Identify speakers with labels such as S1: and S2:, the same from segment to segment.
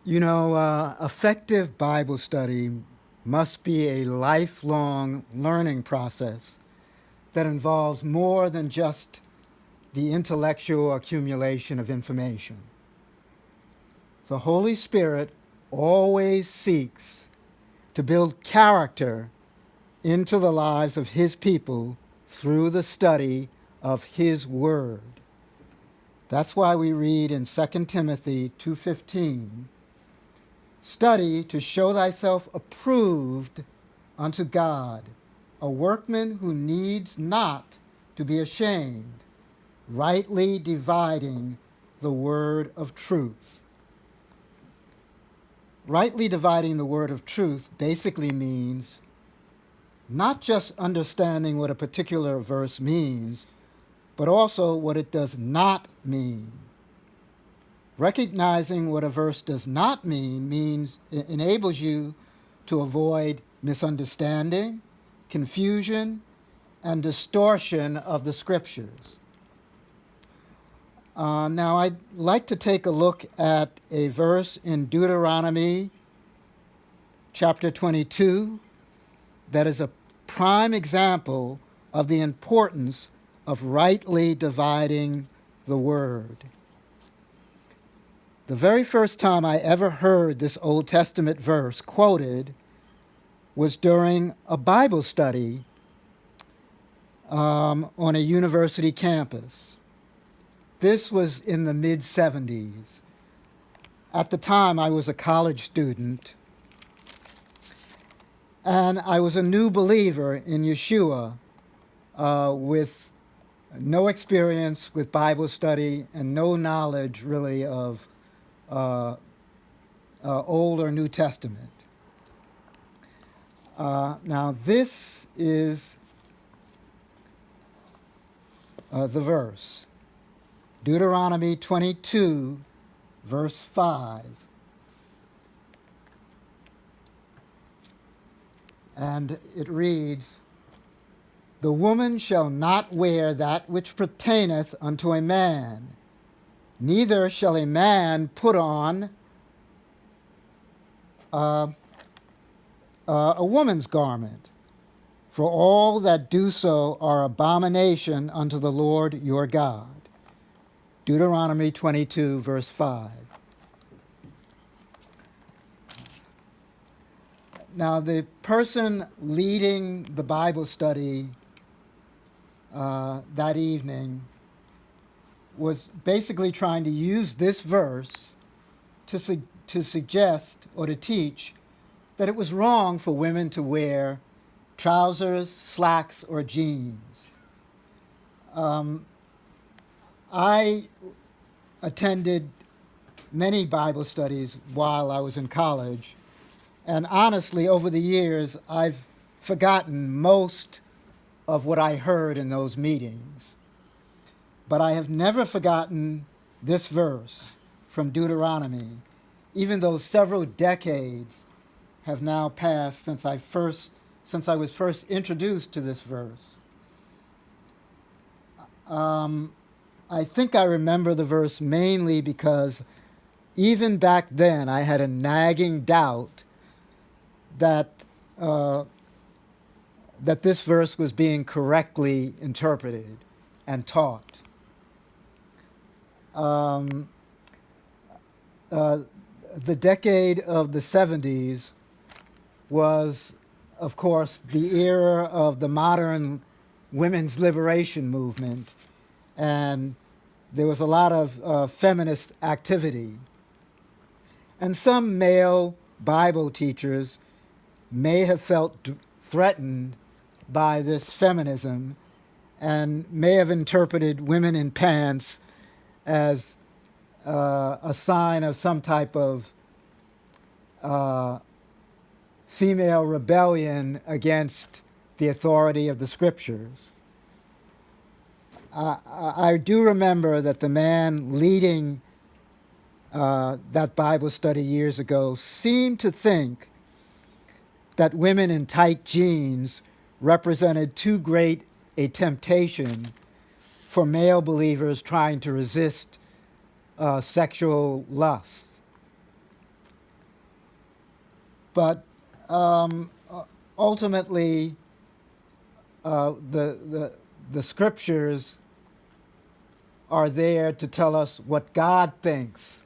S1: Effective Bible study must be a lifelong learning process that involves more than just the intellectual accumulation of information. The Holy Spirit always seeks to build character into the lives of His people through the study of His Word. That's why we read in 2 Timothy 2:15, "Study to show thyself approved unto God, a workman who needs not to be ashamed, rightly dividing the word of truth." Rightly dividing the word of truth basically means not just understanding what a particular verse means, but also what it does not mean. Recognizing what a verse does not mean means it enables you to avoid misunderstanding, confusion, and distortion of the scriptures. Now, I'd like to take a look at a verse in Deuteronomy chapter 22 that is a prime example of the importance of rightly dividing the word. The very first time I ever heard this Old Testament verse quoted was during a Bible study on a university campus. This was in the mid-70s. At the time, I was a college student, and I was a new believer in Yeshua with no experience with Bible study and no knowledge really of Old or New Testament. Now this is the verse, Deuteronomy 22, verse 5. And it reads, "The woman shall not wear that which pertaineth unto a man, neither shall a man put on a woman's garment, for all that do so are abomination unto the Lord your God." Deuteronomy 22, verse 5. Now, the person leading the Bible study that evening was basically trying to use this verse to suggest or to teach that it was wrong for women to wear trousers, slacks, or jeans. I attended many Bible studies while I was in college, and honestly, over the years, I've forgotten most of what I heard in those meetings. But I have never forgotten this verse from Deuteronomy, even though several decades have now passed since I was first introduced to this verse. I think I remember the verse mainly because even back then I had a nagging doubt that this verse was being correctly interpreted and taught. The decade of the 70s was, of course, the era of the modern women's liberation movement, and there was a lot of feminist activity. And some male Bible teachers may have felt threatened by this feminism and may have interpreted women in pants as a sign of some type of female rebellion against the authority of the scriptures. I do remember that the man leading that Bible study years ago seemed to think that women in tight jeans represented too great a temptation for male believers trying to resist sexual lust. But ultimately, the scriptures are there to tell us what God thinks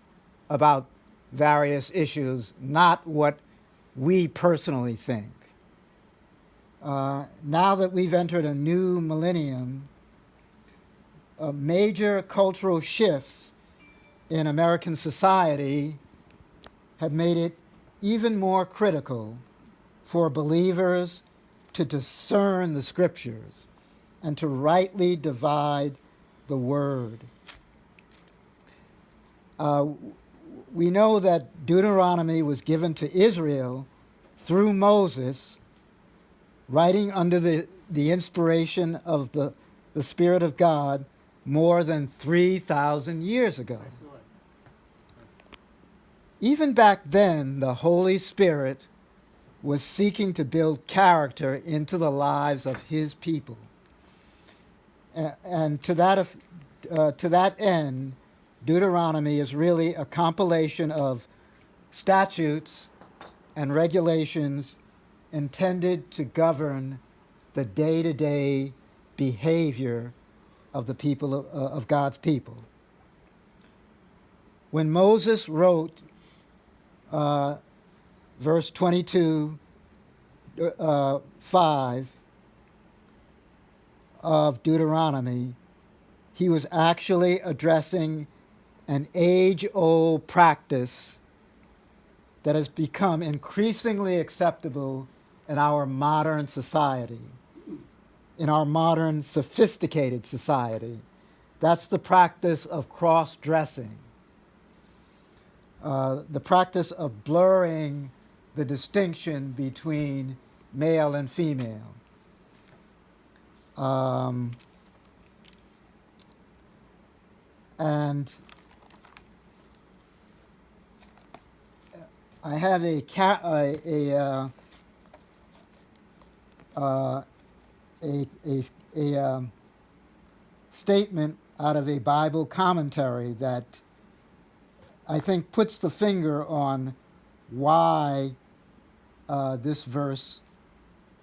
S1: about various issues, not what we personally think. Now that we've entered a new millennium, major cultural shifts in American society have made it even more critical for believers to discern the scriptures and to rightly divide the word. We know that Deuteronomy was given to Israel through Moses, writing under the inspiration of the Spirit of God more than 3,000 years ago. Even back then, the Holy Spirit was seeking to build character into the lives of his people. And to that end, Deuteronomy is really a compilation of statutes and regulations intended to govern the day-to-day behavior of the people of God's people. When Moses wrote verse 22, 5 of Deuteronomy, he was actually addressing an age-old practice that has become increasingly acceptable in our modern society, in our modern sophisticated society. That's the practice of cross-dressing, the practice of blurring the distinction between male and female. And I have a statement out of a Bible commentary that I think puts the finger on why this verse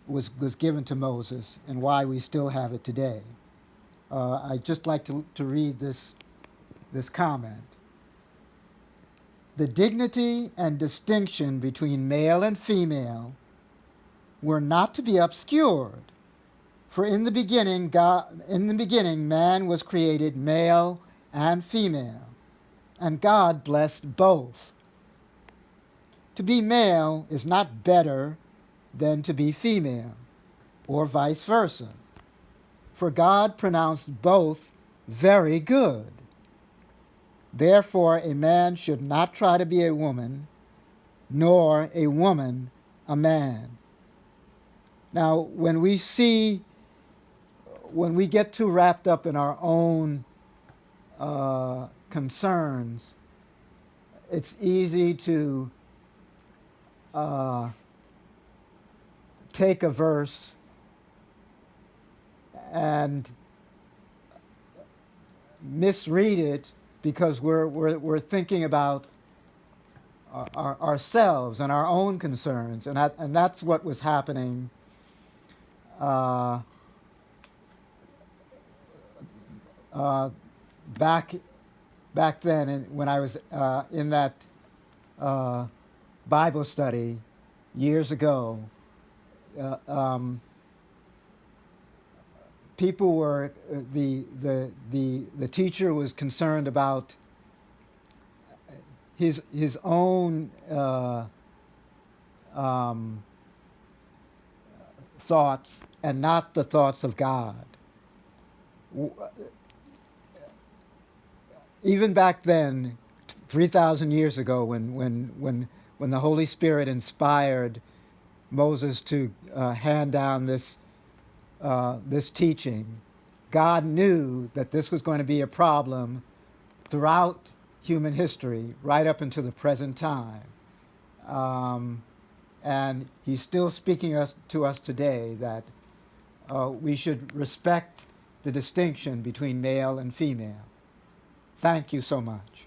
S1: was given to Moses and why we still have it today. I'd just like to read this comment. The dignity and distinction between male and female were not to be obscured, for in the beginning, man was created male and female, and God blessed both. To be male is not better than to be female, or vice versa, for God pronounced both very good. Therefore, a man should not try to be a woman, nor a woman a man. Now, when we get too wrapped up in our own concerns, it's easy to take a verse and misread it because we're thinking about ourselves and our own concerns, and that's what was happening back then when I was in that Bible study years ago. People were the teacher was concerned about his own thoughts and not the thoughts of God. Even back then, 3,000 years ago, when the Holy Spirit inspired Moses to hand down this teaching, God knew that this was going to be a problem throughout human history, right up until the present time. And he's still speaking to us today that we should respect the distinction between male and female. Thank you so much.